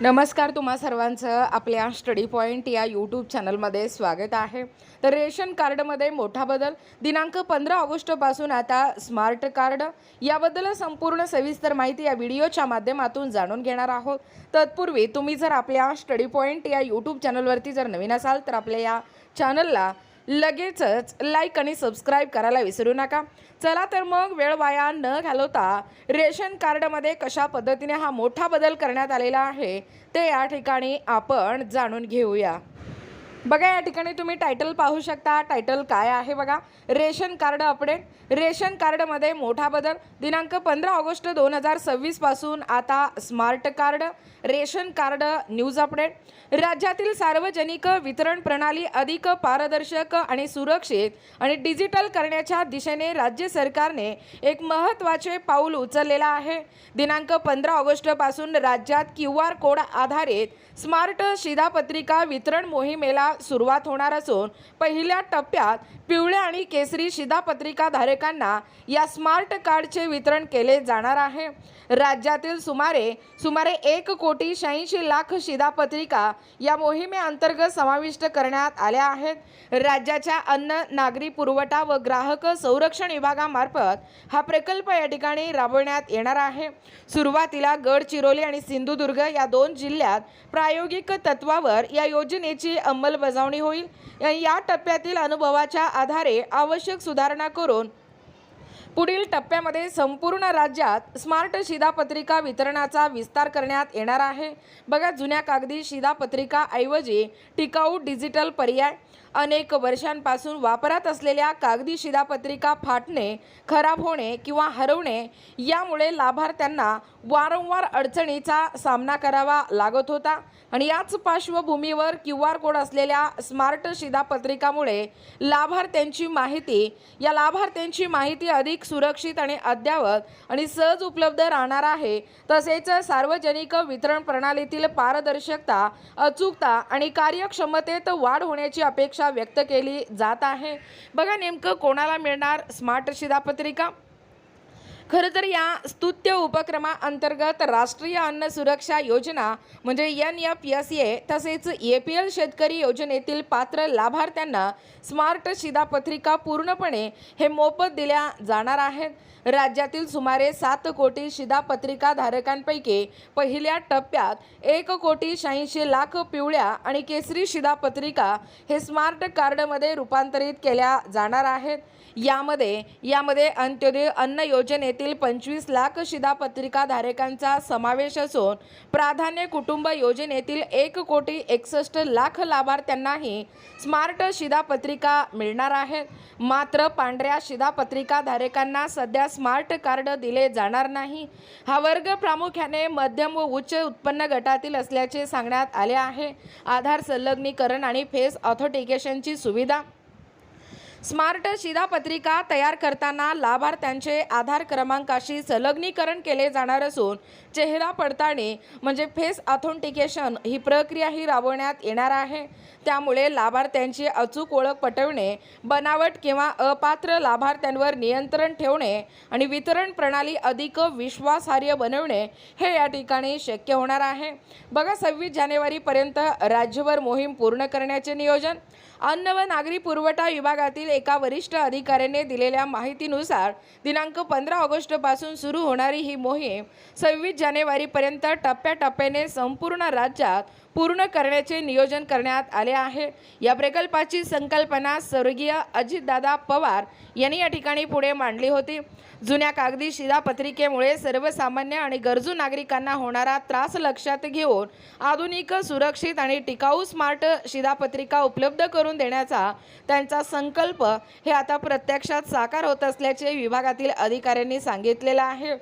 नमस्कार, तुम्हा सर्वांचं आपल्या स्टडी पॉईंट या यूट्यूब चॅनलमध्ये स्वागत आहे। तर रेशन कार्डमध्ये मोठा बदल, दिनांक 15 ऑगस्टपासून आता स्मार्ट कार्ड, याबद्दल संपूर्ण सविस्तर माहिती या व्हिडिओच्या माध्यमातून जाणून घेणार आहोत। तत्पूर्वी तुम्ही जर आपल्या स्टडी पॉईंट या यूट्यूब चॅनलवरती जर नवीन असाल तर आपल्या या चॅनलला लगेचच लाईक आणि सबस्क्राईब करायला विसरू नका। चला तर मग वेळ वाया न घालवता रेशन कार्डमध्ये कशा पद्धतीने हा मोठा बदल करण्यात आलेला आहे ते या ठिकाणी आपण जाणून घेऊया। बघा, या ठिकाणी तुम्ही टायटल पाहू शकता। टायटल काय आहे बघा, रेशन कार्ड अपडेट। रेशन कार्डमध्ये मोठा बदल, दिनांक 15 ऑगस्ट 2026 पासून आता smart card, ration card news update. राज्यातील सार्वजनिक वितरण प्रणाली अधिक पारदर्शक आणि सुरक्षित आणि डिजिटल करण्याच्या दिशेने राज्य सरकारने एक महत्त्वाचे पाऊल उचललेला आहे। दिनांक 15 ऑगस्ट पासून राज्यात QR कोड आधारित स्मार्ट शिधापत्रिका वितरण मोहिमेला सुरुवात होणार असून पहिल्या टप्प्यात पिवळ्या आणि केसरी शिधापत्रिका धारकांना या स्मार्ट कार्डचे वितरण केले जाणार आहे। राज्यातील सुमारे 1,86,00,000 शिधापत्रिका या मोहिमेअंतर्गत समाविष्ट करण्यात आल्या आहेत। राज्याच्या अन्न, नागरी पुरवठा व ग्राहक संरक्षण विभागामार्फत हा प्रकल्प या ठिकाणी राबवण्यात येणार आहे। सुरुवातीला गडचिरोली आणि सिंधुदुर्ग या 2 जिल्ह्यात प्रायोगिक तत्वावर या योजनेची अंमलबजावणी होईल। या टप्प्यातील अनुभवाच्या आधारे आवश्यक सुधारणा करून पुढील टप्प्यामध्ये संपूर्ण राज्यात स्मार्ट शिधापत्रिका वितरणाचा विस्तार करण्यात येणार आहे। बघा, जुन्या कागदी शिधापत्रिका ऐवजी टिकाऊ डिजिटल पर्याय। अनेक वर्षांपासून वापरात असलेल्या कागदी शिधापत्रिका फाटणे, खराब होणे किंवा हरवणे यामुळे लाभार्थ्यांना वारंवार अडचणीचा सामना करावा लागत होता आणि याच पार्श्वभूमीवर QR कोड असलेल्या स्मार्ट शिधापत्रिकामुळे लाभार्थ्यांची माहिती अधिक सुरक्षित आणि अद्ययावत आणि सहज उपलब्ध राहणार आहे। तसेच सार्वजनिक वितरण प्रणालीतील पारदर्शकता, अचूकता आणि कार्यक्षमतेत वाढ होण्याची अपेक्षा व्यक्त केली जात आहे। बघा, नेमकं कोणाला मिळणार स्मार्ट शिधापत्रिका? खरं तर या स्तुत्य उपक्रमाअंतर्गत राष्ट्रीय अन्न सुरक्षा योजना म्हणजे NFSA तसेच APL शेतकरी योजनेतील पात्र लाभार्थ्यांना स्मार्ट शिधापत्रिका पूर्णपणे हे मोफत दिल्या जाणार आहेत। राज्यातील सुमारे 7 कोटी शिधापत्रिका धारकांपैकी पहिल्या टप्प्यात 1,86,00,000 पिवळ्या आणि केसरी शिधापत्रिका हे स्मार्ट कार्डमध्ये रूपांतरित केल्या जाणार आहेत। यामध्ये अंत्योदय अन्न योजनेतील 25 लाख शिधापत्रिका धारकांचा समावेश असून प्राधान्य कुटुंब योजनेतील 1,61,00,000 लाभार्थ्यांनाही स्मार्ट शिधापत्रिका मिळणार आहेत। मात्र पांढऱ्या शिधापत्रिका धारकांना सध्या स्मार्ट कार्ड दिले जाणार नाही। हा वर्ग प्रामुख्याने मध्यम व उच्च उत्पन्न गटातील असल्याचे सांगण्यात आले आहे। आधार संलग्नीकरण आणि फेस ऑथेंटिकेशनची सुविधा। स्मार्ट शिधापत्रिका तयार करताना लाभार्थ्यांचे आधार क्रमांकाशी संलग्नीकरण केले जाणार असून चेहरा पडताळणी म्हणजे फेस ऑथेंटिकेशन ही प्रक्रियाही राबवण्यात येणार आहे। त्यामुळे लाभार्थ्यांची अचूक ओळख पटवणे, बनावट किंवा अपात्र लाभार्थ्यांवर नियंत्रण ठेवणे आणि वितरण प्रणाली अधिक विश्वासार्ह बनवणे हे या ठिकाणी शक्य होणार आहे। बघा, 26 जानेवारीपर्यंत राज्यभर मोहीम पूर्ण करण्याचे नियोजन। अन्न व नागरी पुरवठा विभागातील एका वरिष्ठ अधिकाऱ्याने दिलेल्या माहितीनुसार दिनांक 15 ऑगस्टपासून सुरू होणारी ही मोहीम 26 जानेवारीपर्यंत टप्प्याटप्प्याने संपूर्ण राज्यात पूर्ण करण्याचे नियोजन करण्यात आले आहे। या प्रकल्पाची संकल्पना स्वर्गीय अजितदादा पवार यांनी या ठिकाणी पुढे मांडली होती। जुन्या कागदी शिधापत्रिकेमुळे सर्वसामान्य आणि गरजू नागरिकांना होणारा त्रास लक्षात घेऊन आधुनिक, सुरक्षित आणि टिकाऊ स्मार्ट शिधापत्रिका उपलब्ध करून देण्याचा त्यांचा संकल्प हे आता प्रत्यक्षात साकार होत असल्याचे विभागातील अधिकाऱ्यांनी सांगितलेलं आहे।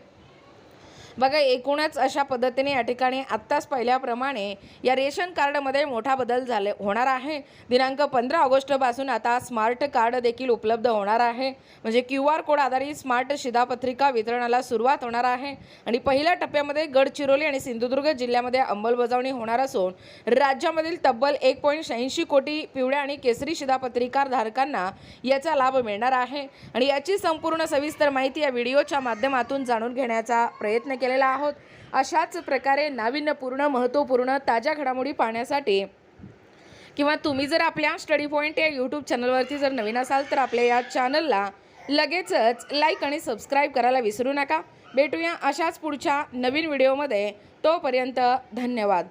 बघा, एकूणच अशा पद्धतीने या ठिकाणी आत्ताच पाहिल्याप्रमाणे या रेशन कार्डमध्ये मोठा बदल होणार आहे। दिनांक 15 ऑगस्टपासून आता स्मार्ट कार्ड देखील उपलब्ध होणार आहे। म्हणजे QR कोड आधारित स्मार्ट शिधापत्रिका वितरणाला सुरुवात होणार आहे आणि पहिल्या टप्प्यामध्ये गडचिरोली आणि सिंधुदुर्ग जिल्ह्यामध्ये अंमलबजावणी होणार असून राज्यामधील तब्बल 1.86 कोटी पिवळ्या आणि केसरी शिधापत्रिका धारकांना याचा लाभ मिळणार आहे आणि याची संपूर्ण सविस्तर माहिती या व्हिडिओच्या माध्यमातून जाणून घेण्याचा प्रयत्न केलेला आहोत. अशाच प्रकारे नाविन्यपूर्ण, महत्त्वपूर्ण, ताज्या घडामोडी पाहण्यासाठी किंवा तुम्ही जर आपल्या स्टडी पॉईंट या यूट्यूब चॅनलवरती जर नवीन असाल तर आपल्या या चॅनलला लगेचच लाईक आणि सबस्क्राईब करायला विसरू नका. भेटूया अशाच पुढच्या नवीन व्हिडिओमध्ये. तोपर्यंत धन्यवाद.